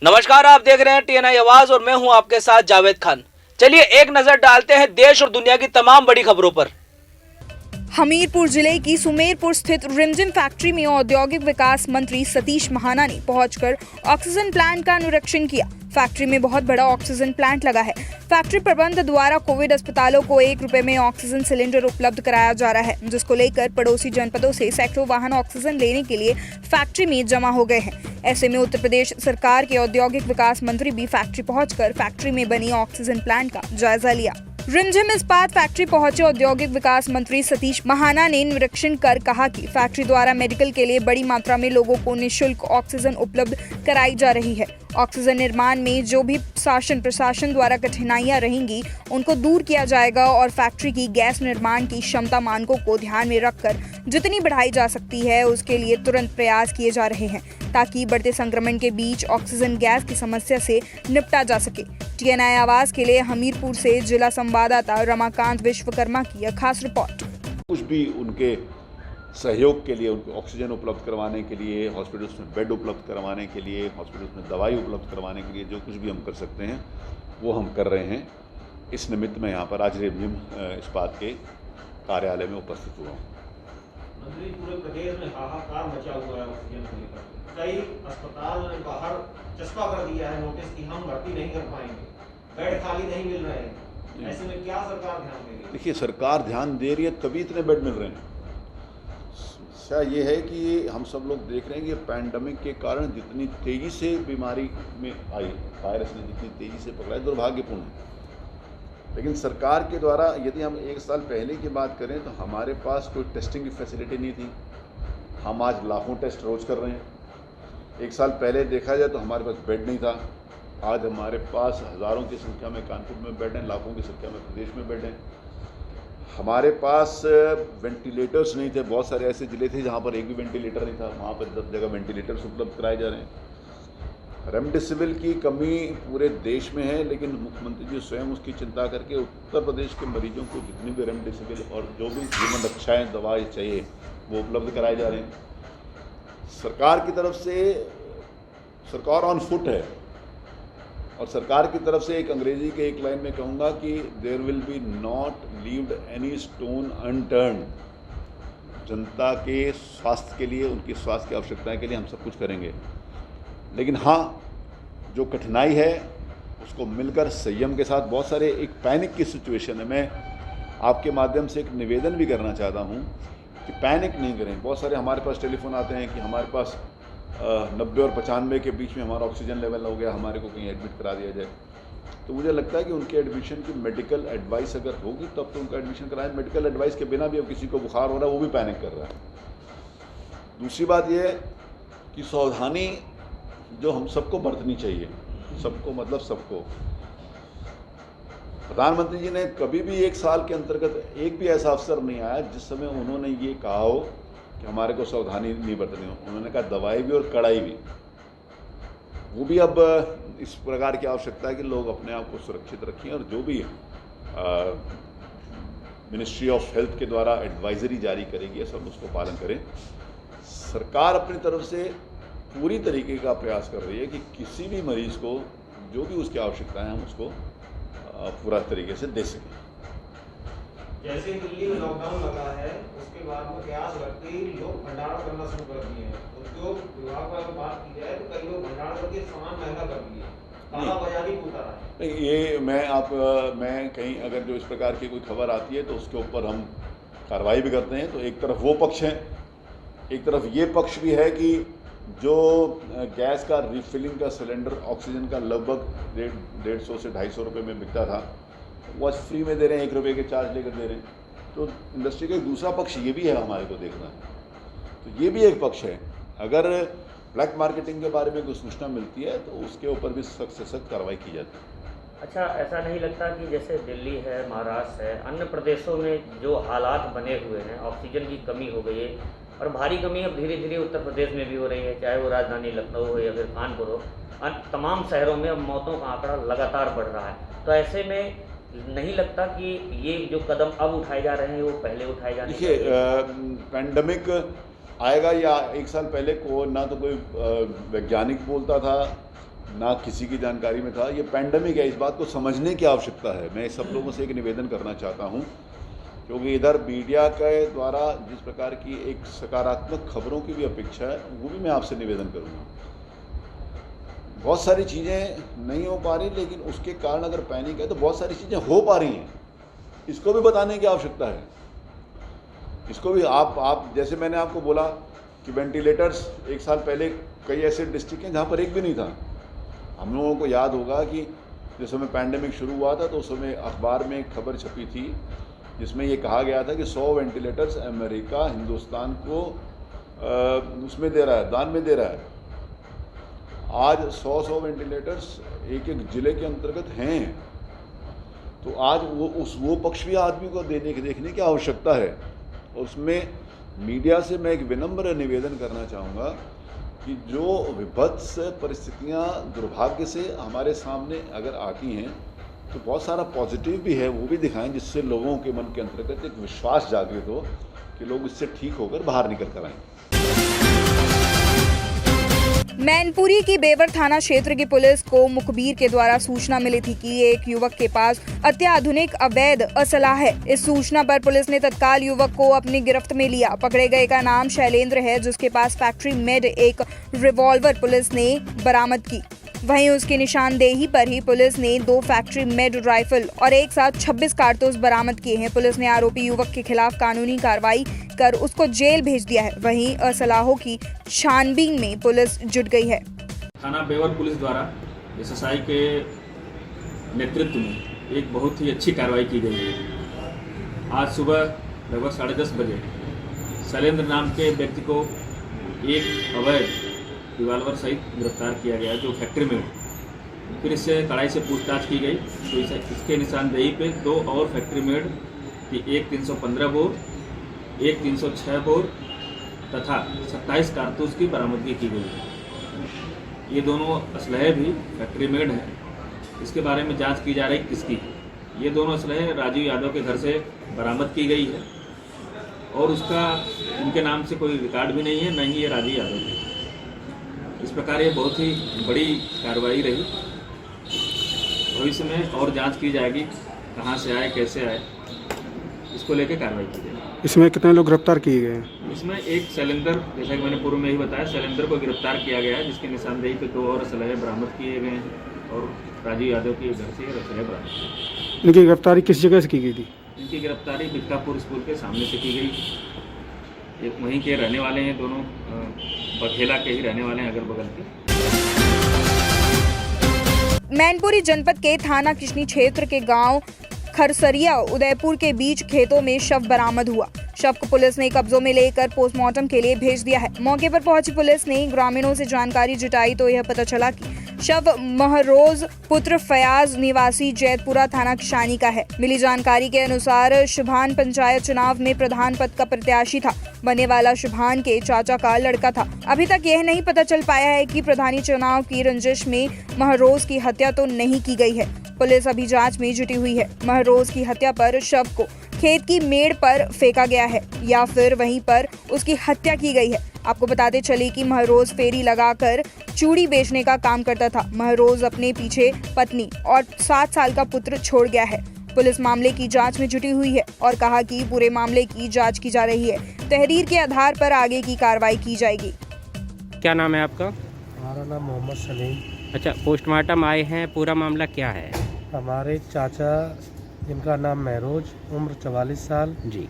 नमस्कार, आप देख रहे हैं टीएनआई आवाज और मैं हूं आपके साथ जावेद खान। चलिए एक नजर डालते हैं देश और दुनिया की तमाम बड़ी खबरों पर। हमीरपुर जिले की सुमेरपुर स्थित रिमझिम फैक्ट्री में औद्योगिक विकास मंत्री सतीश महाना ने पहुंचकर ऑक्सीजन प्लांट का निरीक्षण किया। फैक्ट्री में बहुत बड़ा ऑक्सीजन प्लांट लगा है। फैक्ट्री प्रबंध द्वारा कोविड अस्पतालों को 1 रुपए में ऑक्सीजन सिलेंडर उपलब्ध कराया जा रहा है, जिसको लेकर पड़ोसी जनपदों से सैकड़ों वाहन ऑक्सीजन लेने के लिए फैक्ट्री में जमा हो गए हैं। ऐसे में उत्तर प्रदेश सरकार के औद्योगिक विकास मंत्री भी फैक्ट्री पहुंचकर फैक्ट्री में बनी ऑक्सीजन प्लांट का जायजा लिया। रिमझिम इस्पात फैक्ट्री पहुंचे औद्योगिक विकास मंत्री सतीश महाना ने निरीक्षण कर कहा कि फैक्ट्री द्वारा मेडिकल के लिए बड़ी मात्रा में लोगों को निःशुल्क ऑक्सीजन उपलब्ध कराई जा रही है। ऑक्सीजन निर्माण में जो भी शासन प्रशासन द्वारा कठिनाइयां रहेंगी उनको दूर किया जाएगा और फैक्ट्री की गैस निर्माण की क्षमता मानकों को ध्यान में रखकर जितनी बढ़ाई जा सकती है उसके लिए तुरंत प्रयास किए जा रहे हैं, ताकि बढ़ते संक्रमण के बीच ऑक्सीजन गैस की समस्या से निपटा जा सके। टीएनआई आवाज के लिए हमीरपुर से जिला संवाददाता रमाकांत विश्वकर्मा की यह खास रिपोर्ट। कुछ भी उनके सहयोग के लिए, उनको ऑक्सीजन उपलब्ध करवाने के लिए, हॉस्पिटल्स में बेड उपलब्ध करवाने के लिए, हॉस्पिटल्स में दवाई उपलब्ध करवाने के लिए जो कुछ भी हम कर सकते हैं वो हम कर रहे हैं। इस निमित्त में यहाँ पर आज रिमझिम इस्पात के कार्यालय में उपस्थित हुआ हूँ। मंत्री, पूरे प्रदेश में हाहाकार मचा हुआ है ऑक्सीजन को लेकर। कई अस्पताल ने बाहर चस्पा कर दिया है नोटिस कि हम भर्ती नहीं कर पाएंगे, बेड खाली नहीं मिल रहे हैं। ऐसे में क्या सरकार ध्यान देगी? देखिए, सरकार ध्यान दे रही है तभी इतने बेड मिल रहे हैं। समस्या ये है कि हम सब लोग देख रहे हैं कि पैंडमिक के कारण जितनी तेज़ी से बीमारी में आई, वायरस ने जितनी तेज़ी से पकड़ा है, दुर्भाग्यपूर्ण है। लेकिन सरकार के द्वारा यदि हम 1 साल पहले की बात करें तो हमारे पास कोई टेस्टिंग की फैसिलिटी नहीं थी। हम आज लाखों टेस्ट रोज़ कर रहे हैं। 1 साल पहले देखा जाए तो हमारे पास बेड नहीं था। आज हमारे पास हज़ारों की संख्या में कानपुर में बेड हैं, लाखों की संख्या में प्रदेश में बेड हैं। हमारे पास वेंटिलेटर्स नहीं थे। बहुत सारे ऐसे ज़िले थे जहाँ पर एक भी वेंटिलेटर नहीं था, वहाँ पर 10 जगह वेंटिलेटर्स उपलब्ध कराए जा रहे हैं। रेमडेसिविर की कमी पूरे देश में है, लेकिन मुख्यमंत्री जी स्वयं उसकी चिंता करके उत्तर प्रदेश के मरीजों को जितनी भी रेमडेसिविर और जो भी जीवन रक्षाएँ दवाएँ चाहिए वो उपलब्ध कराए जा रहे हैं। सरकार की तरफ से सरकार ऑन फुट है, और सरकार की तरफ से एक अंग्रेजी के एक लाइन में कहूँगा कि there will be not leaved any stone unturn. जनता के स्वास्थ्य के लिए, उनकी स्वास्थ्य की आवश्यकताएं के लिए हम सब कुछ करेंगे। लेकिन हाँ, जो कठिनाई है उसको मिलकर संयम के साथ, बहुत सारे एक पैनिक की सिचुएशन है। मैं आपके माध्यम से एक निवेदन भी करना चाहता हूँ कि पैनिक नहीं करें। बहुत सारे हमारे पास टेलीफोन आते हैं कि हमारे पास 90 और 95 के बीच में हमारा ऑक्सीजन लेवल हो गया, हमारे को कहीं एडमिट करा दिया जाए। तो मुझे लगता है कि उनके एडमिशन की मेडिकल एडवाइस अगर होगी तब तो उनका एडमिशन कराएं। मेडिकल एडवाइस के बिना भी अब किसी को बुखार हो रहा है वो भी पैनिक कर रहा है। दूसरी बात यह है कि सावधानी जो हम सबको बरतनी चाहिए, सबको मतलब सबको। प्रधानमंत्री जी ने कभी भी 1 साल के अंतर्गत एक भी ऐसा अवसर नहीं आया जिस समय उन्होंने ये कहा हो कि हमारे को सावधानी नहीं बरतनी हो। उन्होंने कहा दवाई भी और कड़ाई भी। वो भी अब इस प्रकार की आवश्यकता है कि लोग अपने आप को सुरक्षित रखें और जो भी मिनिस्ट्री ऑफ हेल्थ के द्वारा एडवाइजरी जारी करेगी सब उसको पालन करें। सरकार अपनी तरफ से पूरी तरीके का प्रयास कर रही है कि किसी भी मरीज़ को जो भी उसकी आवश्यकता है हम उसको पूरा तरीके से दे सकें। जैसे दिल्ली में लॉकडाउन लगा है उसके बाद में प्रयास करते ही लोग भंडारण करना शुरू कर दिए हैं। उद्योग विभाग वालों बात की जाए तो कई लोग भंडारण करके सामान महंगा कर दिए, कालाबाजारी होता रहा है। नहीं, ये मैं कहीं अगर जो इस प्रकार की कोई खबर आती है तो उसके ऊपर हम कार्रवाई भी करते हैं। तो एक तरफ वो पक्ष है, एक तरफ ये पक्ष भी है कि जो गैस का रिफिलिंग का सिलेंडर ऑक्सीजन का लगभग 150 से 250 रुपये में बिकता था, वो आज फ्री में दे रहे हैं, 1 रुपये के चार्ज लेकर दे रहे हैं। तो इंडस्ट्री का एक दूसरा पक्ष ये भी है, हमारे को देखना है। तो ये भी एक पक्ष है। अगर ब्लैक मार्केटिंग के बारे में कोई सूचना मिलती है तो उसके ऊपर भी सख्त से सख्त कार्रवाई की जाती है। अच्छा, ऐसा नहीं लगता कि जैसे दिल्ली है, महाराष्ट्र है, अन्य प्रदेशों में जो हालात बने हुए हैं, ऑक्सीजन की कमी हो गई है और भारी कमी अब धीरे धीरे उत्तर प्रदेश में भी हो रही है, चाहे वो राजधानी लखनऊ हो या फिर कानपुर हो, तमाम शहरों में अब मौतों का आंकड़ा लगातार बढ़ रहा है। तो ऐसे में नहीं लगता कि ये जो कदम अब उठाए जा रहे हैं वो पहले उठाए जाने चाहिए? देखिए, पैंडमिक आएगा या 1 साल पहले को ना तो कोई वैज्ञानिक बोलता था, ना किसी की जानकारी में था। ये पैंडमिक है, इस बात को समझने की आवश्यकता है। मैं सब लोगों से एक निवेदन करना चाहता हूँ, क्योंकि इधर मीडिया के द्वारा जिस प्रकार की एक सकारात्मक खबरों की भी अपेक्षा है, वो भी मैं आपसे निवेदन करूँगा। बहुत सारी चीज़ें नहीं हो पा रही, लेकिन उसके कारण अगर पैनिक है तो बहुत सारी चीज़ें हो पा रही हैं, इसको भी बताने की आवश्यकता है। इसको भी आप जैसे मैंने आपको बोला कि वेंटिलेटर्स एक साल पहले कई ऐसे डिस्ट्रिक्ट हैं जहाँ पर एक भी नहीं था। हम लोगों को याद होगा कि जिस समय पैंडेमिक शुरू हुआ था तो उस समय अखबार में एक खबर छपी थी जिसमें ये कहा गया था कि 100 वेंटिलेटर्स अमेरिका हिंदुस्तान को उसमें दे रहा है, दान में दे रहा है। आज 100 वेंटिलेटर्स एक एक ज़िले के अंतर्गत हैं, तो आज वो पक्ष भी आदमी को देखने की आवश्यकता है। और उसमें मीडिया से मैं एक विनम्र निवेदन करना चाहूँगा कि जो विभत्स परिस्थितियाँ दुर्भाग्य से हमारे सामने अगर आती हैं तो बहुत सारा पॉजिटिव भी है, वो भी दिखाएं, जिससे लोगों के मन के अंतर्गत एक विश्वास जागृत हो कि लोग इससे ठीक होकर बाहर निकल कर आएँ। मैनपुरी की बेवर थाना क्षेत्र की पुलिस को मुखबिर के द्वारा सूचना मिली थी कि एक युवक के पास अत्याधुनिक अवैध असलाह है। इस सूचना पर पुलिस ने तत्काल युवक को अपनी गिरफ्त में लिया। पकड़े गए का नाम शैलेंद्र है, जिसके पास फैक्ट्री मेड एक रिवॉल्वर पुलिस ने बरामद की। वहीं उसकी निशानदेही पर ही पुलिस ने 2 फैक्ट्री मेड राइफल और एक साथ 26 कारतूस बरामद किए हैं। पुलिस ने आरोपी युवक के खिलाफ कानूनी कार्रवाई कर उसको जेल भेज दिया है। वहीं असलाहों की छानबीन में पुलिस जुट गई है। थाना बेवर पुलिस द्वारा एसएसआई के नेतृत्व में एक बहुत ही अच्छी कार्रवाई की गई है। आज सुबह लगभग 10:30 बजे शैलेंद्र नाम के व्यक्ति को एक अवैध रिवाल्वर सहित गिरफ्तार किया गया, जो फैक्ट्री में हो। फिर इससे कड़ाई से पूछताछ की गई तो इसके निशानदेही पे 2 और फैक्ट्री मेड की एक 315 बोर, एक 306 बोर तथा 27 कारतूस की बरामदगी की गई। ये दोनों असलहे भी फैक्ट्री मेड हैं। इसके बारे में जांच की जा रही किसकी। ये दोनों असलहे राजीव यादव के घर से बरामद की गई है और उसका इनके नाम से कोई रिकॉर्ड भी नहीं है, न ही ये राजीव यादव की। इस प्रकार ये बहुत ही बड़ी कार्रवाई रही। भविष्य में और जांच की जाएगी, कहाँ से आए, कैसे आए, इसको लेकर कार्रवाई की जाएगी। इसमें कितने लोग गिरफ्तार किए गए हैं? इसमें एक शैलेंद्र, जैसा कि मैंने पूर्व में ही बताया, शैलेंद्र को गिरफ्तार किया गया है, जिसकी निशानदेही पे 2 और असलहे बरामद किए गए हैं और राजीव यादव के घर से असलहे बरामद। इनकी गिरफ्तारी किस जगह से की गई थी? इनकी गिरफ्तारी बिक्कापुर स्कूल के सामने से की गई। ये वहीं के रहने वाले हैं, दोनों बघेला के ही रहने वाले हैं, अगल बगल के। मैनपुरी जनपद के थाना किशनी क्षेत्र के गांव खरसरिया उदयपुर के बीच खेतों में शव बरामद हुआ। शव को पुलिस ने कब्जों में लेकर पोस्टमार्टम के लिए भेज दिया है। मौके पर पहुंची पुलिस ने ग्रामीणों से जानकारी जुटाई तो यह पता चला कि शव महरोज पुत्र फयाज निवासी जैतपुरा थाना किशानी का है। मिली जानकारी के अनुसार शुभान पंचायत चुनाव में प्रधान पद का प्रत्याशी था। बनने वाला शुभान के चाचा का लड़का था। अभी तक यह नहीं पता चल पाया है कि प्रधानी चुनाव की रंजिश में महरोज की हत्या तो नहीं की गई है। पुलिस अभी जांच में जुटी हुई है। महरोज की हत्या पर शव को खेत की मेड़ पर फेंका गया है या फिर वहीं पर उसकी हत्या की गई है। आपको बताते चले कि महरोज फेरी लगाकर चूड़ी बेचने का काम करता था। महरोज अपने पीछे पत्नी और 7 साल का पुत्र छोड़ गया है। पुलिस मामले की जांच में जुटी हुई है और कहा कि पूरे मामले की जांच की जा रही है। तहरीर के आधार पर आगे की कार्रवाई की जाएगी। क्या नाम है आपका? हमारा नाम मोहम्मद सलीम। अच्छा, पोस्टमार्टम आए हैं, पूरा मामला क्या है? हमारे चाचा, जिनका नाम महरोज, उम्र 44 साल जी,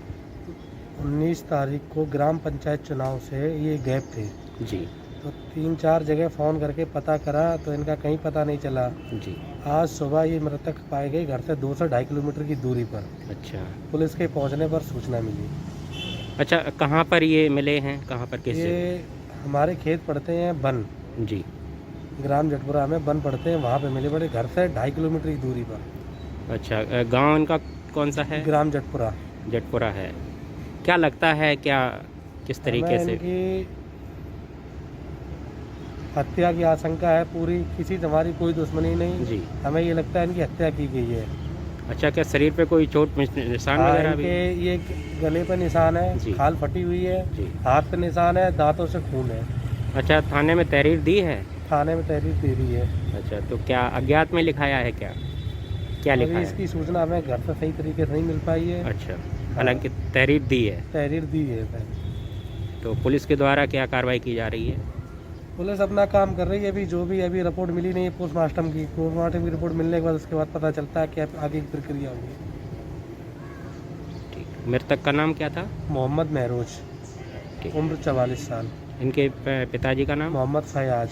19 तारीख को ग्राम पंचायत चुनाव से ये गैप थे जी, तो 3-4 जगह फ़ोन करके पता करा तो इनका कहीं पता नहीं चला। जी। आज सुबह ये मृतक पाए गए घर से 2 से 2.5 किलोमीटर की दूरी पर। अच्छा, पुलिस के पहुंचने पर सूचना मिली। अच्छा, कहाँ पर ये मिले हैं, कहाँ पर, किस ये हमारे खेत पड़ते हैं बन जी, ग्राम जटपुरा में बन पड़ते हैं, वहाँ पे मिले बड़े घर से 2.5 किलोमीटर की दूरी पर। अच्छा, गांव इनका कौन सा है? ग्राम जटपुरा। जटपुरा है। क्या लगता है, क्या किस तरीके से? इनकी हत्या की आशंका है पूरी, किसी से हमारी कोई दुश्मनी नहीं जी। हमें ये लगता है इनकी हत्या की गई है। अच्छा, क्या शरीर पे कोई चोट निशान वगैरह भी? इनके ये गले पे निशान है, जी। खाल फटी हुई है जी। हाथ पे निशान है, दांतों से खून है। अच्छा, थाने में तहरीर दी है? थाने में तहरीर दे दी है। अच्छा, तो क्या अज्ञात में लिखाया है क्या लिखा अभी है? इसकी सूचना हमें घर से सही तरीके से नहीं मिल पाई है। अच्छा, हालांकि तहरीर दी है, तहरीर दी है। तो पुलिस के द्वारा क्या कार्रवाई की जा रही है? पुलिस अपना काम कर रही है। अभी जो भी अभी रिपोर्ट मिली नहीं है पोस्टमार्टम की रिपोर्ट मिलने के बाद उसके बाद पता चलता है कि आगे की प्रक्रिया होगी। ठीक, मृतक का नाम क्या था? मोहम्मद महरोज, ठीक। उम्र 44 साल। इनके पिताजी का नाम? मोहम्मद फयाज।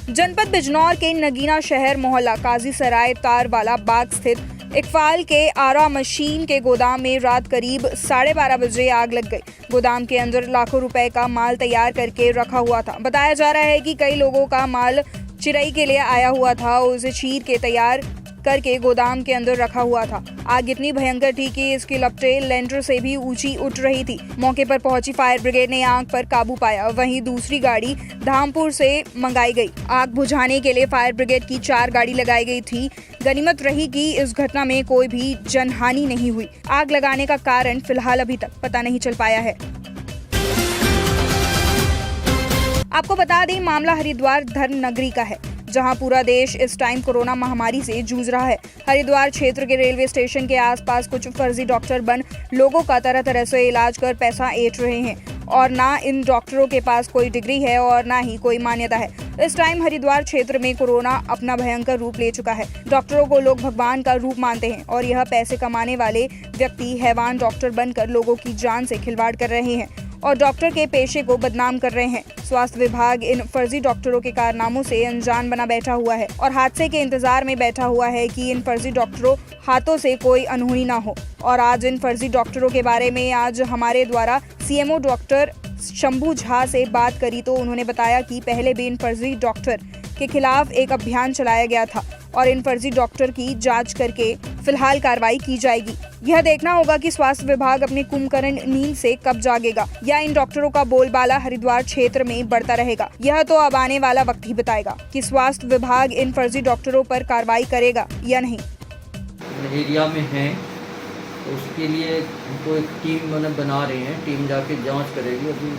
जनपद बिजनौर के नगीना शहर मोहल्ला काजी सराय तारवाला बाग स्थित इकबाल के आरा मशीन के गोदाम में रात करीब 12:30 बजे आग लग गई। गोदाम के अंदर लाखों रुपए का माल तैयार करके रखा हुआ था। बताया जा रहा है कि कई लोगों का माल चिराई के लिए आया हुआ था और उसे चीर के तैयार करके गोदाम के अंदर रखा हुआ था। आग इतनी भयंकर थी कि इसकी लपटें लेंटर से भी ऊंची उठ रही थी। मौके पर पहुंची फायर ब्रिगेड ने आग पर काबू पाया। वहीं दूसरी गाड़ी धामपुर से मंगाई गई। आग बुझाने के लिए फायर ब्रिगेड की 4 गाड़ी लगाई गई थी। गनीमत रही कि इस घटना में कोई भी जनहानि नहीं हुई। आग लगाने का कारण फिलहाल अभी तक पता नहीं चल पाया है। आपको बता दें, मामला हरिद्वार धर्म नगरी का है, जहां पूरा देश इस टाइम कोरोना महामारी से जूझ रहा है। हरिद्वार क्षेत्र के रेलवे स्टेशन के आसपास कुछ फर्जी डॉक्टर बन लोगों का तरह तरह से इलाज कर पैसा ऐंठ रहे हैं और ना इन डॉक्टरों के पास कोई डिग्री है और ना ही कोई मान्यता है। इस टाइम हरिद्वार क्षेत्र में कोरोना अपना भयंकर रूप ले चुका है। डॉक्टरों को लोग भगवान का रूप मानते हैं और यह पैसे कमाने वाले व्यक्ति हैवान डॉक्टर बनकर लोगों की जान से खिलवाड़ कर रहे हैं और डॉक्टर के पेशे को बदनाम कर रहे हैं। स्वास्थ्य विभाग इन फर्जी डॉक्टरों के कारनामों से अनजान बना बैठा हुआ है और हादसे के इंतजार में बैठा हुआ है कि इन फर्जी डॉक्टरों हाथों से कोई अनहोनी ना हो। और आज इन फर्जी डॉक्टरों के बारे में आज हमारे द्वारा सीएमओ डॉक्टर शंभू झा से बात करी तो उन्होंने बताया कि पहले भी इन फर्जी डॉक्टर के खिलाफ एक अभियान चलाया गया था और इन फर्जी डॉक्टर की जांच करके फिलहाल कार्रवाई की जाएगी। यह देखना होगा कि स्वास्थ्य विभाग अपने कुंभकर्ण नींद से कब जागेगा या इन डॉक्टरों का बोलबाला हरिद्वार क्षेत्र में बढ़ता रहेगा। यह तो अब आने वाला वक्त ही बताएगा कि स्वास्थ्य विभाग इन फर्जी डॉक्टरों पर कार्रवाई करेगा या नहीं। एरिया में है तो उसके लिए उनको एक टीम बना रहे हैं। टीम जाके जांच करेगी। अभी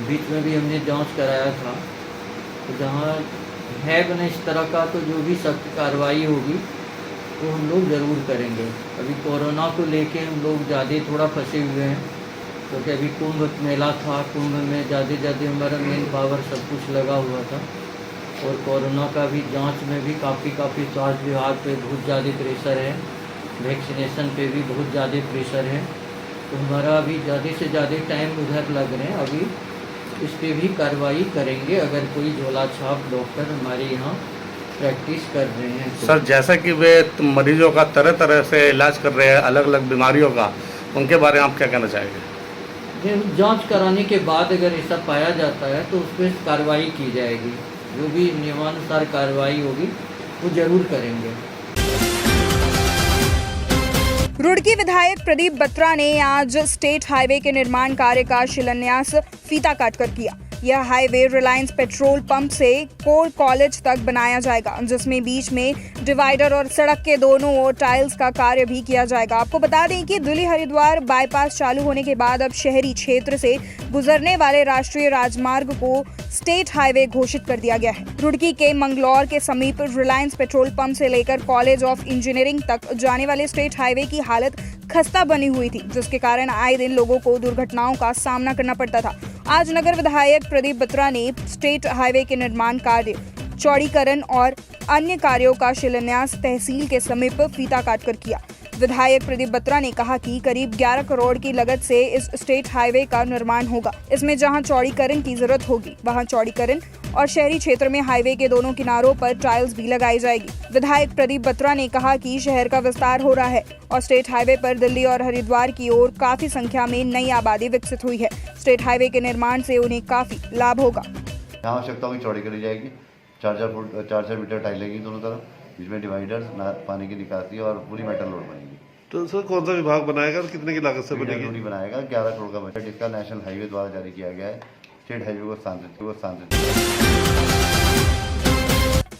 बीच में भी हमने जांच कराया था, तो जहाँ है बना इस तरह का तो जो भी सख्त कार्रवाई होगी वो हम लोग ज़रूर करेंगे। अभी कोरोना को लेके हम लोग ज़्यादा थोड़ा फंसे हुए हैं क्योंकि अभी कुंभ मेला था। कुंभ में ज़्यादा हमारा मेन पावर सब कुछ लगा हुआ था और कोरोना का भी जांच में भी काफ़ी स्वास्थ्य विभाग पे बहुत ज़्यादा प्रेशर है। वैक्सीनेशन पे भी बहुत ज़्यादा प्रेशर है, तो हमारा अभी ज़्यादा से ज़्यादा टाइम उधर लग रहे हैं। अभी इस पर भी कार्रवाई करेंगे अगर कोई झोला छाप डॉक्टर हमारे यहाँ प्रैक्टिस कर रहे हैं तो। सर, जैसा कि वे मरीजों का तरह तरह से इलाज कर रहे हैं अलग अलग बीमारियों का, उनके बारे में आप क्या कहना चाहेंगे? जांच कराने के बाद अगर ऐसा पाया जाता है तो उस पर कार्रवाई की जाएगी। जो भी नियमानुसार कार्रवाई होगी वो ज़रूर करेंगे। रुड़की विधायक प्रदीप बत्रा ने आज स्टेट हाईवे के निर्माण कार्य का शिलान्यास फीता काटकर किया। यह हाईवे रिलायंस पेट्रोल पंप से कोर कॉलेज तक बनाया जाएगा, जिसमें बीच में डिवाइडर और सड़क के दोनों ओर टाइल्स का कार्य भी किया जाएगा। आपको बता दें कि दिल्ली हरिद्वार बाईपास चालू होने के बाद अब शहरी क्षेत्र से गुजरने वाले राष्ट्रीय राजमार्ग को स्टेट हाईवे घोषित कर दिया गया है। रुड़की के मंगलौर के समीप रिलायंस पेट्रोल पंप से लेकर कॉलेज ऑफ इंजीनियरिंग तक जाने वाले स्टेट हाईवे की हालत खस्ता बनी हुई थी, जिसके कारण आए दिन लोगों को दुर्घटनाओं का सामना करना पड़ता था। आज नगर विधायक प्रदीप बत्रा ने स्टेट हाईवे के निर्माण कार्य, चौड़ीकरण और अन्य कार्यों का शिलान्यास तहसील के समीप फीता काटकर किया। विधायक प्रदीप बत्रा ने कहा कि करीब 11 करोड़ की लागत से इस स्टेट हाईवे का निर्माण होगा। इसमें जहां चौड़ीकरण की जरूरत होगी वहां चौड़ीकरण और शहरी क्षेत्र में हाईवे के दोनों किनारों पर टाइल्स भी लगाई जाएगी। विधायक प्रदीप बत्रा ने कहा कि शहर का विस्तार हो रहा है और स्टेट हाईवे पर दिल्ली और हरिद्वार की ओर काफी संख्या में नई आबादी विकसित हुई है। स्टेट हाईवे के निर्माण से उन्हें काफी लाभ होगा। आवश्यकताओं की चौड़ी करी जाएगी। 4 मीटर टाइल लगेगी दोनों तरफ, बीच में डिवाइडर्स, पानी की निकासी और पूरी मेटल रोड बनेगी। तो सर, कौन सा विभाग बनाएगा और कितने की लागत से बनेगी? बनाएगा 11 करोड़ का बजट इसका नेशनल हाईवे द्वारा जारी किया गया है। स्टेट हाईवे को स्थानांतरित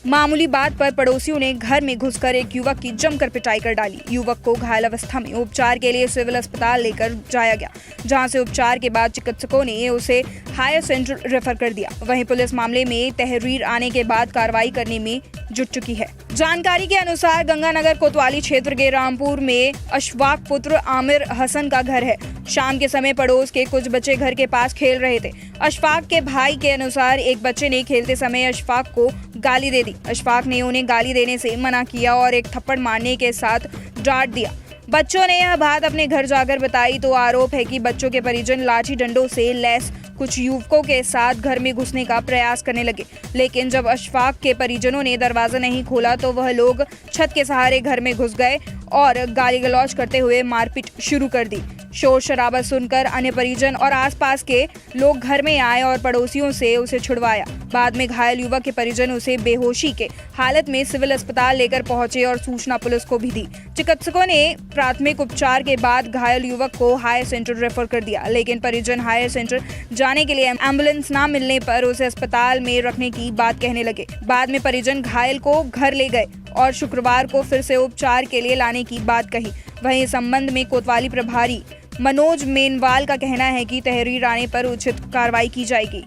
मामूली बात पर पड़ोसियों ने घर में घुसकर एक युवक की जमकर पिटाई कर डाली। युवक को घायल अवस्था में उपचार के लिए सिविल अस्पताल लेकर जाया गया, जहां से उपचार के बाद चिकित्सकों ने उसे हायर सेंटर रेफर कर दिया। वहीं पुलिस मामले में तहरीर आने के बाद कार्रवाई करने में जुट चुकी है। जानकारी के अनुसार गंगानगर कोतवाली क्षेत्र के रामपुर में अशफाक पुत्र आमिर हसन का घर है। शाम के समय पड़ोस के कुछ बच्चे घर के पास खेल रहे थे। अशफाक के भाई के अनुसार एक बच्चे ने खेलते समय अशफाक को गाली दे दी। अशफाक ने उन्हें गाली देने से मना किया और एक थप्पड़ मारने के साथ डांट दिया। बच्चों ने यह बात अपने घर जाकर बताई तो आरोप है कि बच्चों के परिजन लाठी डंडों से लैस कुछ युवकों के साथ घर में घुसने का प्रयास करने लगे, लेकिन जब अशफाक के परिजनों ने दरवाजा नहीं खोला तो वह लोग छत के सहारे घर में घुस गए और गाली गलौज करते हुए मारपीट शुरू कर दी। शोर शराबा सुनकर अन्य परिजन और आसपास के लोग घर में आए और पड़ोसियों से उसे छुड़वाया। बाद में घायल युवक के परिजन उसे बेहोशी के हालत में सिविल अस्पताल लेकर पहुंचे और सूचना पुलिस को भी दी। चिकित्सकों ने प्राथमिक उपचार के बाद घायल युवक को हायर सेंटर रेफर कर दिया, लेकिन परिजन हायर सेंटर जाने के लिए एम्बुलेंस न मिलने पर उसे अस्पताल में रखने की बात कहने लगे। बाद में परिजन घायल को घर ले गए और शुक्रवार को फिर से उपचार के लिए लाने की बात कही। वहीं इस संबंध में कोतवाली प्रभारी मनोज मेनवाल का कहना है कि तहरीर आने पर उचित कार्रवाई की जाएगी।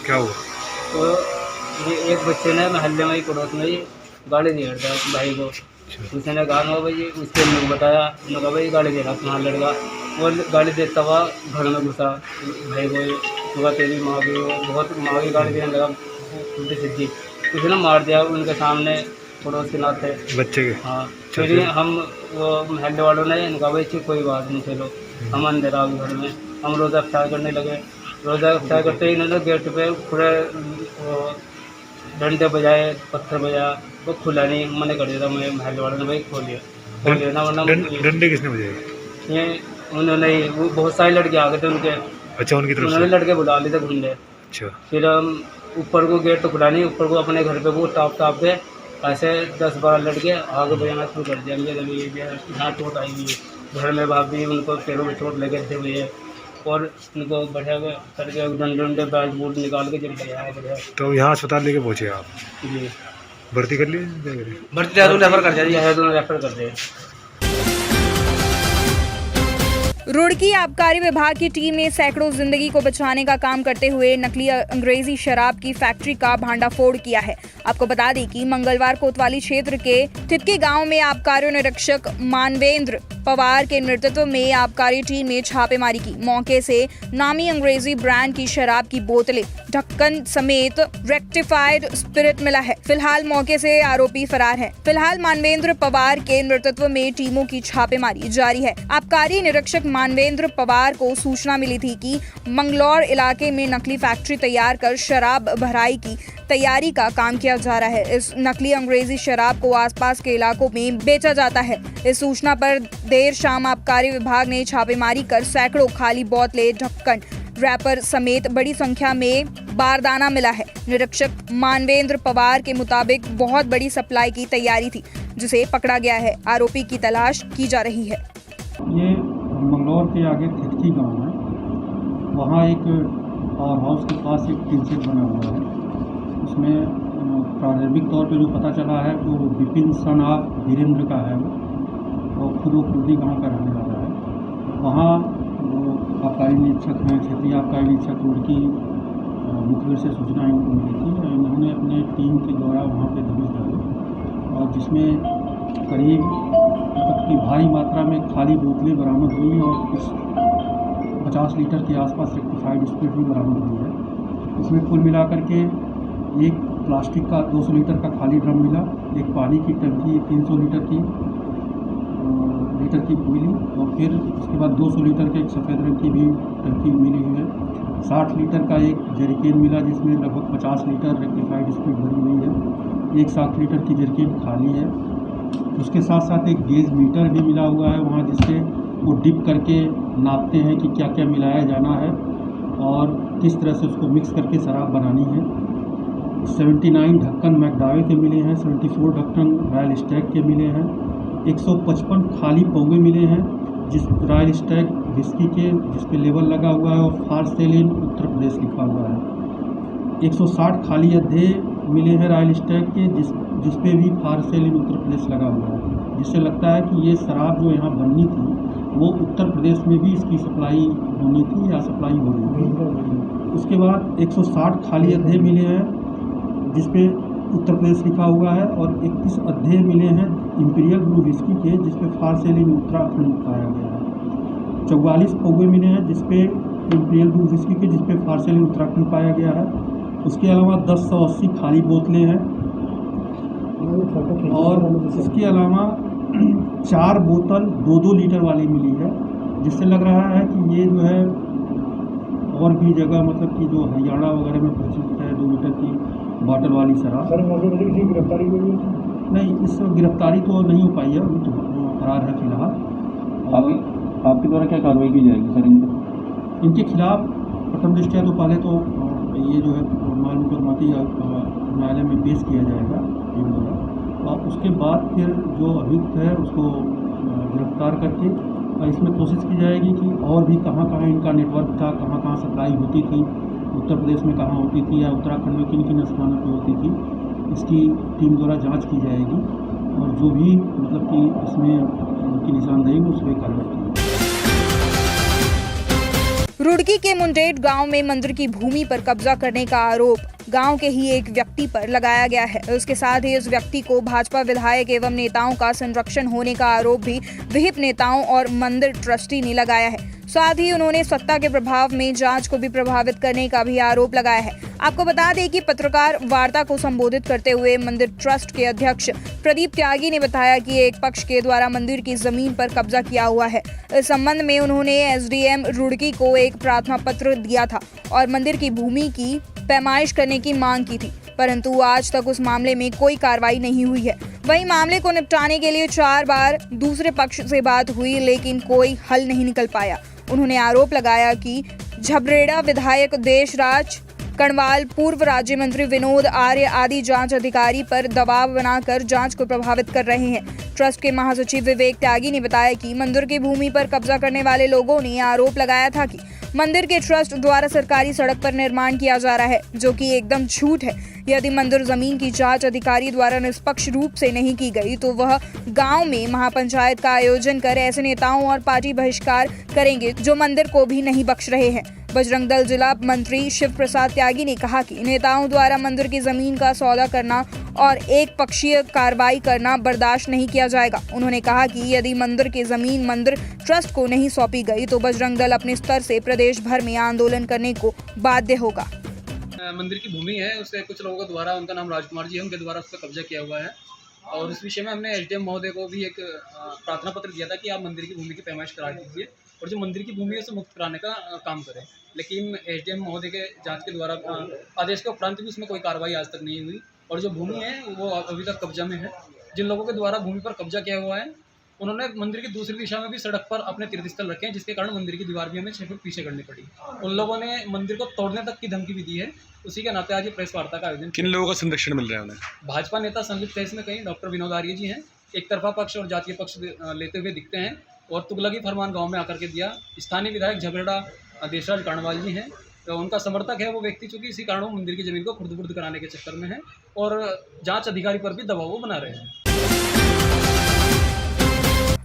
क्या हुआ? तो ये एक बच्चे ने मोहल्ले में ही पड़ोस में ही गाड़ी दे रहा भाई को। उसने कहा ना भाई, उसके मुझे बताया मैं कहा भाई गाड़ी दे रहा तुम्हारा लड़का। वो गाड़ी देता हुआ घर में घुसा भाई को, तो तेरी माँ भी बहुत माँ की गाड़ी देने लगा उल्टी सीधी। उसने मार दिया उनके सामने पड़ोस के नाते बच्चे के। हाँ, फिर हम वो महल्ले वालों ने इनका भाई कोई बात नहीं, चलो हम अंदर आ गए घर में। हम रोज़ा अफ्तार करने लगे। रोज़ा अफ्तार करते ही इन्होंने गेट पे पूरे डंडे बजाए, पत्थर बजाया, वो खुला नहीं, मैंने कर दिया। मैं महल्ले वालों ने भाई खोलिए ना, वरना डंडे किसने बजाए? ये उन्होंने ही, वो बहुत सारे लड़के आ गए थे उनके। अच्छा, उनकी तरफ उन्होंने लड़के बुला लिए थे घूमने। अच्छा, फिर हम ऊपर को गेट तो खुला नहीं, ऊपर को अपने घर पे वो टाप के ऐसे 10-12 लड़के आगे बजाना शुरू कर दिया। मुझे यहाँ चोट आई हुई है, घर में भाभी उनको पैरों में चोट लगे थे हुए है और उनको बढ़िया करके डंडे बैट बूट निकाल के जब गया बढ़िया। तो यहाँ अस्पताल लेके पहुँचे आप? जी। भर्ती कर लिए? भर्ती रेफर कर दिया। रुड़की आबकारी विभाग की टीम ने सैकड़ों जिंदगी को बचाने का काम करते हुए नकली अंग्रेजी शराब की फैक्ट्री का भांडाफोड़ किया है। आपको बता दें कि मंगलवार कोतवाली क्षेत्र के तितकी गांव में आबकारी निरीक्षक मानवेंद्र पवार के नेतृत्व में आबकारी टीम ने छापेमारी की। मौके से नामी अंग्रेजी ब्रांड की शराब की बोतलें, ढक्कन समेत रेक्टिफाइड स्पिरिट मिला है। फिलहाल मौके से आरोपी फरार है। फिलहाल मानवेंद्र पवार के नेतृत्व में टीमों की छापेमारी जारी है। आबकारी निरीक्षक मानवेंद्र पवार को सूचना मिली थी कि मंगलौर इलाके में नकली फैक्ट्री तैयार कर शराब भराई की तैयारी का काम किया जा रहा है। इस नकली अंग्रेजी शराब को आसपास के इलाकों में बेचा जाता है। इस सूचना पर देर शाम आबकारी विभाग ने छापेमारी कर सैकड़ों खाली बोतलें, ढक्कन, रैपर समेत बड़ी संख्या में बारदाना मिला है। निरीक्षक मानवेंद्र पवार के मुताबिक बहुत बड़ी सप्लाई की तैयारी थी, जिसे पकड़ा गया है। आरोपी की तलाश की जा रही है। ये मंगलौर के आगे तितकी गांव है, वहाँ एक पावर हाउस के पास एक टीन सेट बना हुआ है। उसमें प्रारंभिक तौर पे जो पता चला है वो विपिन सन ऑफ वीरेंद्र का है, वो खुद वो कुर्दी गाँव का रहने वाला है। वहाँ वो आबकारी निरीक्षक हैं, क्षेत्रीय आबकारी निरीक्षक रुड़की मुखबिर से सूचना मिली थी। इन्होंने अपने टीम के द्वारा वहाँ पे दबिश डाली और जिसमें करीब की भारी मात्रा में खाली बोतलें बरामद हुई और कुछ 50 लीटर के आसपास रेक्टिफाइड स्पिरिट भी बरामद हुई है। इसमें कुल मिलाकर के एक प्लास्टिक का 200 लीटर का खाली ड्रम मिला, एक पानी की टंकी 300 लीटर की मिली और फिर उसके बाद 200 लीटर के एक सफ़ेद रंग की भी टंकी मिली हुई है। 60 लीटर का एक जरिकेन मिला जिसमें लगभग 50 लीटर रेक्टिफाइड स्पिरिट भरी हुई है। एक 60 लीटर की जरिकेन खाली है। उसके साथ साथ एक गेज मीटर भी मिला हुआ है वहाँ, जिससे वो डिप करके नापते हैं कि क्या क्या मिलाया जाना है और किस तरह से उसको मिक्स करके शराब बनानी है। 79 ढक्कन मैकडावे के मिले हैं, 74 ढक्कन रॉयल स्टैग के मिले हैं, 155 खाली पौवे मिले हैं जिस रॉयल स्टैग विस्की के जिस पे लेबल लगा हुआ है और फार सेल इन उत्तर प्रदेश लिखा हुआ है। 160 खाली अद्धे मिले हैं रॉयल स्टैग के जिसपे भी फार सेल इन उत्तर प्रदेश लगा हुआ है, जिससे लगता है कि ये शराब जो यहाँ बननी थी वो उत्तर प्रदेश में भी इसकी सप्लाई होनी थी या सप्लाई हो रही थी। उसके बाद 160 खाली अध्याय मिले हैं जिसपे उत्तर प्रदेश लिखा हुआ है और 31 अध्याय मिले हैं इंपीरियल ब्रू विस्की के जिसपे फार सेल इन उत्तराखंड पाया गया है। 44 पौवे मिले हैं जिसपे इंपीरियल ब्रू विस्की के जिसपे फार सेल इन उत्तराखंड पाया गया है। उसके अलावा 1080 खाली बोतलें हैं और इसके अलावा 4 बोतल 2-2 लीटर वाली मिली है, जिससे लग रहा है कि ये जो है और भी जगह मतलब कि जो हरियाणा वगैरह में प्रचलित है 2 लीटर की बॉटल वाली शराब। सर मौके पर किसी गिरफ्तारी हुई है? नहीं, इस गिरफ्तारी तो नहीं हो पाई है, अभी तो फरार है फिलहाल। आपके द्वारा क्या कार्रवाई की जाएगी सर इनके खिलाफ? प्रथम दृष्टया तो पहले तो ये जो है माल मुकदमाती न्यायालय में पेश किया जाएगा टीम द्वारा और उसके बाद फिर जो अभियुक्त है उसको गिरफ्तार करके इसमें कोशिश की जाएगी कि और भी कहाँ कहाँ इनका नेटवर्क था, कहाँ कहाँ सप्लाई होती थी, उत्तर प्रदेश में कहाँ होती थी या उत्तराखंड में किन किन स्थानों पर होती थी, इसकी टीम द्वारा जांच की जाएगी और जो भी मतलब कि इसमें उनकी निशानदेही उस पर कार्रवाई की जाएगी। रुड़की के मुंडेट गांव में मंदिर की भूमि पर कब्जा करने का आरोप गांव के ही एक व्यक्ति पर लगाया गया है। उसके साथ ही इस व्यक्ति को भाजपा विधायक एवं नेताओं का संरक्षण होने का आरोप भी विहिप नेताओं और मंदिर ट्रस्टी ने लगाया है। साथ ही उन्होंने सत्ता के प्रभाव में जांच को भी प्रभावित करने का भी आरोप लगाया है। आपको बता दें कि पत्रकार वार्ता को संबोधित करते हुए मंदिर ट्रस्ट के अध्यक्ष प्रदीप त्यागी ने बताया कि एक पक्ष के द्वारा मंदिर की जमीन पर कब्जा किया हुआ है। इस संबंध में उन्होंने एसडीएम रुड़की को एक प्रार्थना पत्र दिया था और मंदिर की भूमि की पैमाइश करने की मांग की थी, परंतु आज तक उस मामले में कोई कार्रवाई नहीं हुई है। वहीं मामले को निपटाने के लिए 4 बार दूसरे पक्ष से बात हुई लेकिन कोई हल नहीं निकल पाया। उन्होंने आरोप लगाया कि झबरेड़ा विधायक देशराज कणवाल, पूर्व राज्य मंत्री विनोद आर्य आदि जांच अधिकारी पर दबाव बनाकर जांच को प्रभावित कर रहे हैं। ट्रस्ट के महासचिव विवेक त्यागी ने बताया कि मंदिर की भूमि पर कब्जा करने वाले लोगों ने आरोप लगाया था कि मंदिर के ट्रस्ट द्वारा सरकारी सड़क पर निर्माण किया जा रहा है, जो कि एकदम झूठ है। यदि मंदिर जमीन की जांच अधिकारी द्वारा निष्पक्ष रूप से नहीं की गई तो वह गांव में महापंचायत का आयोजन कर ऐसे नेताओं और पार्टी बहिष्कार करेंगे जो मंदिर को भी नहीं बख्श रहे हैं। बजरंग दल जिला मंत्री शिव प्रसाद त्यागी ने कहा कि नेताओं द्वारा मंदिर की जमीन का सौदा करना और एक पक्षीय कार्रवाई करना बर्दाश्त नहीं किया जाएगा। उन्होंने कहा कि यदि मंदिर की जमीन मंदिर ट्रस्ट को नहीं सौंपी गई तो बजरंग दल अपने स्तर से प्रदेश भर में आंदोलन करने को बाध्य होगा। मंदिर की भूमि है, उससे कुछ लोगों के द्वारा, उनका नाम राजकुमार जी है, उनके द्वारा उस पर कब्जा किया हुआ है और इस विषय में हमने एसडीएम महोदय को भी एक प्रार्थना पत्र दिया था कि आप मंदिर की भूमि की पैमाइश करा दीजिए और जो मंदिर की भूमि है उसे मुक्त कराने का काम करें। लेकिन एसडीएम महोदय के जांच के द्वारा आदेश के उपरांत भी उसमें कोई कार्रवाई आज तक नहीं हुई और जो भूमि है वो अभी तक कब्जा में है। जिन लोगों के द्वारा भूमि पर कब्जा किया हुआ है उन्होंने मंदिर की दूसरी दिशा में भी सड़क पर अपने तीर्थस्थल रखे हैं, जिसके कारण मंदिर की दीवार भी हमें 6 फुट पीछे करनी पड़ी। उन लोगों ने मंदिर को तोड़ने तक की धमकी भी दी है। उसी के नाते आज ये प्रेस वार्ता का आयोजन। किन लोगों का संरक्षण मिल रहा है उन्हें? भाजपा नेता संलिप्त है इसमें, कहीं डॉक्टर विनोद आर्य जी हैं, एक तरफा पक्ष और जातीय पक्ष लेते हुए दिखते हैं और तुगलकी फरमान गाँव में आकर के दिया। स्थानीय विधायक झबरेड़ा देशराज कणवाल जी हैं, तो उनका समर्थक है वो व्यक्ति, चूँकि इसी कारण वो मंदिर की जमीन को खुर्द-बुर्द कराने के चक्कर में है और जांच अधिकारी पर भी दबाव बना रहे हैं।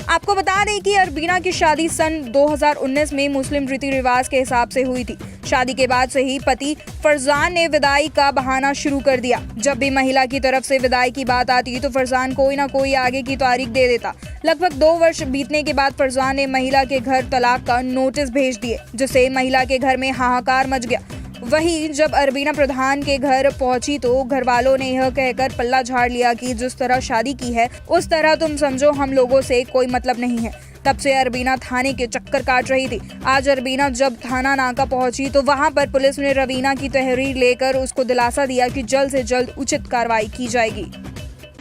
आपको बता दें कि अरबीना की शादी सन 2019 में मुस्लिम रीति रिवाज के हिसाब से हुई थी। शादी के बाद से ही पति फरजान ने विदाई का बहाना शुरू कर दिया। जब भी महिला की तरफ से विदाई की बात आती तो फरजान कोई ना कोई आगे की तारीख दे देता। लगभग 2 वर्ष बीतने के बाद फरजान ने महिला के घर तलाक का नोटिस भेज दिए, जिससे महिला के घर में हाहाकार मच गया। वहीं जब अरबीना प्रधान के घर पहुंची तो घर वालों ने यह कहकर पल्ला झाड़ लिया कि जिस तरह शादी की है उस तरह तुम समझो हम लोगों से कोई मतलब नहीं है। तब से अरबीना थाने के चक्कर काट रही थी। आज अरबीना जब थाना नाका पहुंची तो वहां पर पुलिस ने रवीना की तहरीर लेकर उसको दिलासा दिया कि जल्द से जल्द उचित कार्रवाई की जाएगी।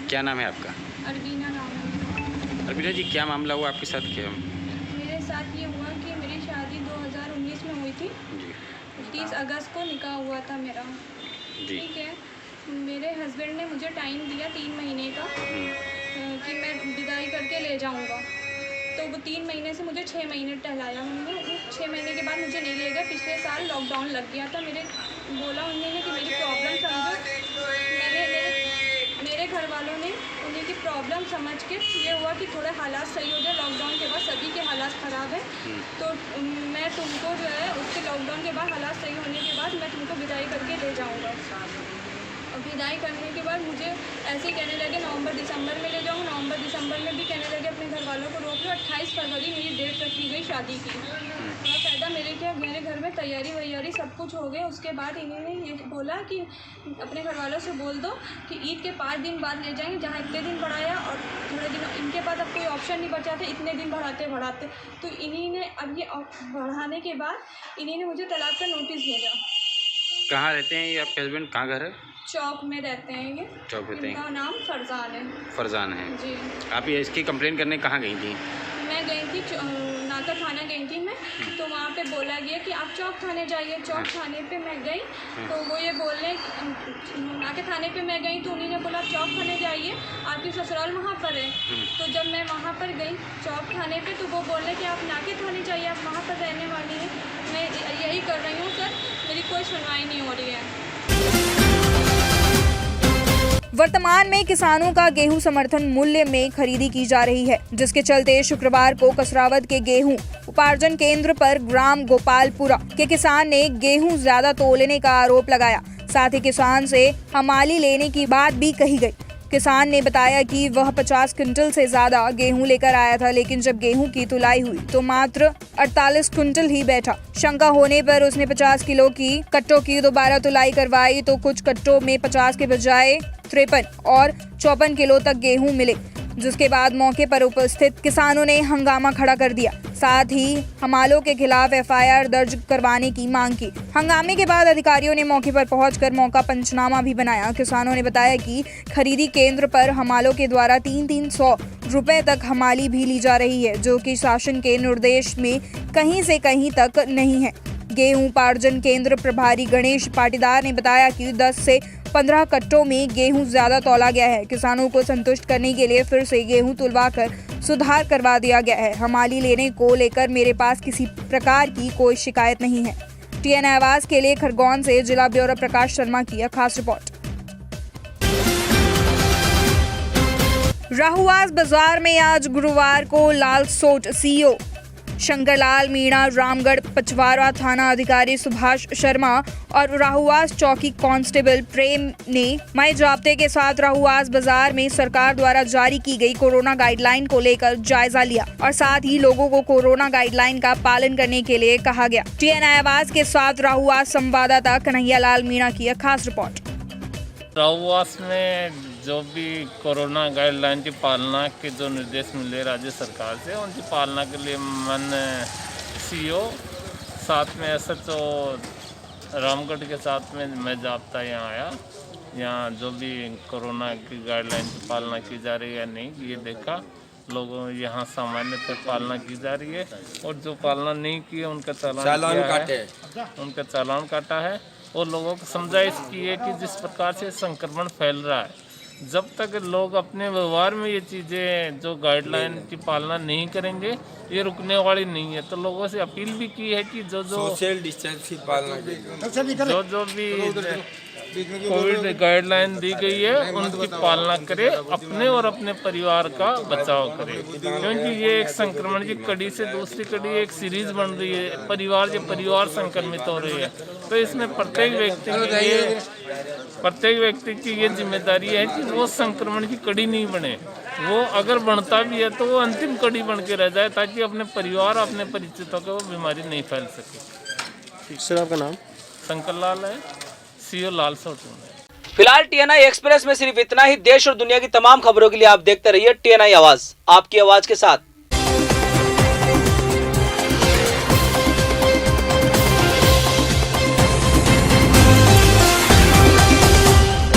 क्या नाम है आपका? अरबीना नाम है। अरबीना जी, क्या मामला हुआ आपके साथ? क्या मेरे साथ ये हुआ कि मेरी शादी 2019 में हुई थी। 30 अगस्त को निकाह हुआ था मेरा। ठीक है, मेरे हस्बैंड ने मुझे टाइम दिया 3 महीने का कि मैं विदाई करके ले जाऊंगा। तो वो 3 महीने से मुझे 6 महीने टहलाया उन्होंने। 6 महीने के बाद मुझे नहीं ले गया। पिछले साल लॉकडाउन लग गया था। बोला उन्होंने कि मेरी प्रॉब्लम समझो। मैंने वालों ने उन्हीं की प्रॉब्लम समझ के ये हुआ कि थोड़े हालात सही हो जाए। लॉकडाउन के बाद सभी के हालात ख़राब हैं, तो मैं तुमको जो है उसके लॉकडाउन के बाद हालात सही होने के बाद मैं तुमको विदाई करके ले जाऊँगा। विदाई करने के बाद मुझे ऐसे ही कहने लगे नवंबर दिसंबर में ले जाऊँ। नवंबर दिसंबर में भी कहने लगे अपने घर वालों को रोक लो। 28 फरवरी मेरी डेट रखी गई शादी की। बाकायदा मेरे घर में तैयारी वैयारी सब कुछ हो गई। उसके बाद इन्होंने ये बोला कि अपने घर वालों से बोल दो कि ईद के 5 दिन बाद ले जाएंगे। जहाँ इतने दिन बढ़ाया और थोड़े दिन इनके पास अब कोई ऑप्शन नहीं बचा था, इतने दिन बढ़ाते तो इन्हीं ने अब ये बढ़ाने के बाद इन्हीं ने मुझे तलाक का नोटिस भेजा। कहाँ रहते हैं ये आपके हस्बैंड? कहाँ घर है? चौक में रहते हैं ये। चौक रहते हैं। इनका नाम फरजान है। फरजान है जी। आप ये इसकी कंप्लेन करने कहाँ गई थी? मैं गई थी नाका थाना गई थी मैं, तो वहाँ पे बोला गया कि आप चौक थाने जाइए। चौक थाने पे मैं गई तो वो ये बोल रहे नाके थाने पे मैं गई तो उन्हीं ने बोला चौक थाने जाइए, आपकी ससुराल वहाँ पर है। तो जब मैं वहाँ पर गई चौक थाने पे तो वो बोल रहे कि आप नाके थाने जाइए, आप वहाँ पर रहने वाली हैं। मैं यही कर रही हूँ सर, मेरी कोई सुनवाई नहीं हो रही है। वर्तमान में किसानों का गेहूं समर्थन मूल्य में खरीदी की जा रही है, जिसके चलते शुक्रवार को कसरावद के गेहूं उपार्जन केंद्र पर ग्राम गोपालपुरा के किसान ने गेहूं ज्यादा तोलने का आरोप लगाया। साथ ही किसान से हमाली लेने की बात भी कही गई। किसान ने बताया कि वह 50 क्विंटल से ज्यादा गेहूं लेकर आया था, लेकिन जब गेहूं की तुलाई हुई तो मात्र 48 क्विंटल ही बैठा। शंका होने पर उसने 50 किलो की कट्टों की दोबारा तुलाई करवाई तो कुछ कट्टों में 50 के बजाय 53 और 54 किलो तक गेहूं मिले, जिसके बाद मौके पर उपस्थित किसानों ने हंगामा खड़ा कर दिया। साथ ही हमालों के खिलाफ FIR दर्ज करवाने की मांग की। हंगामे के बाद अधिकारियों ने मौके पर पहुंचकर मौका पंचनामा भी बनाया। किसानों ने बताया कि खरीदी केंद्र पर हमालों के द्वारा 300 रुपए तक हमाली भी ली जा रही है, जो कि शासन के निर्देश में कहीं से कहीं तक नहीं है। गेहूं उपार्जन केंद्र प्रभारी गणेश पाटीदार ने बताया कि 10 से 15 कट्टों में गेहूं ज्यादा तौला गया है। किसानों को संतुष्ट करने के लिए फिर से गेहूं तुलवाकर सुधार करवा दिया गया है। हमाली लेने को लेकर मेरे पास किसी प्रकार की कोई शिकायत नहीं है। TN आवाज के लिए खरगोन से जिला ब्यूरो प्रकाश शर्मा की खास रिपोर्ट। राहुआस बाजार में आज गुरुवार को लालसोट CEO शंकरलाल मीणा, रामगढ़ पचवारा थाना अधिकारी सुभाष शर्मा और राहुआस चौकी कांस्टेबल प्रेम ने मई जाब्ते के साथ राहुआस बाजार में सरकार द्वारा जारी की गई कोरोना गाइडलाइन को लेकर जायजा लिया और साथ ही लोगों को कोरोना गाइडलाइन का पालन करने के लिए कहा गया। TN आवाज के साथ राहुआस संवाददाता कन्हैयालाल मीणा की खास रिपोर्ट। राहुआस में जो भी कोरोना गाइडलाइन की पालना के जो निर्देश मिले राज्य सरकार से, उनकी पालना के लिए मन CEO साथ में SHO रामगढ़ के साथ में मैं जाब्ता यहाँ आया। यहाँ जो भी कोरोना की गाइडलाइन की पालना की जा रही है नहीं, ये देखा। लोगों यहाँ सामान्य तक पालना की जा रही है और जो पालना नहीं की है उनका उनका चालान काटा है और लोगों को समझाइश की है कि जिस प्रकार से संक्रमण फैल रहा है, जब तक लोग अपने व्यवहार में ये चीज़ें जो गाइडलाइन की पालना नहीं करेंगे ये रुकने वाली नहीं है। तो लोगों से अपील भी की है कि जो सोशल डिस्टेंस की पालना जो भी कोविड गाइडलाइन दी गई है उनकी पालना करे, अपने और अपने परिवार का बचाव करे, क्योंकि ये एक संक्रमण की कड़ी से दूसरी कड़ी एक सीरीज बन रही है। परिवार संक्रमित हो रही है, तो इसमें प्रत्येक व्यक्ति की ये जिम्मेदारी है कि वो संक्रमण की कड़ी नहीं बने। वो अगर बनता भी है तो वो अंतिम कड़ी बन के रह जाए, ताकि अपने परिवार अपने परिचितों को वो बीमारी नहीं फैल सके। सर आपका नाम? शंकरलाल है, CEO लालसोट। फिलहाल TNI एक्सप्रेस में सिर्फ इतना ही। देश और दुनिया की तमाम खबरों के लिए आप देखते रहिए TNI आवाज, आपकी आवाज के साथ।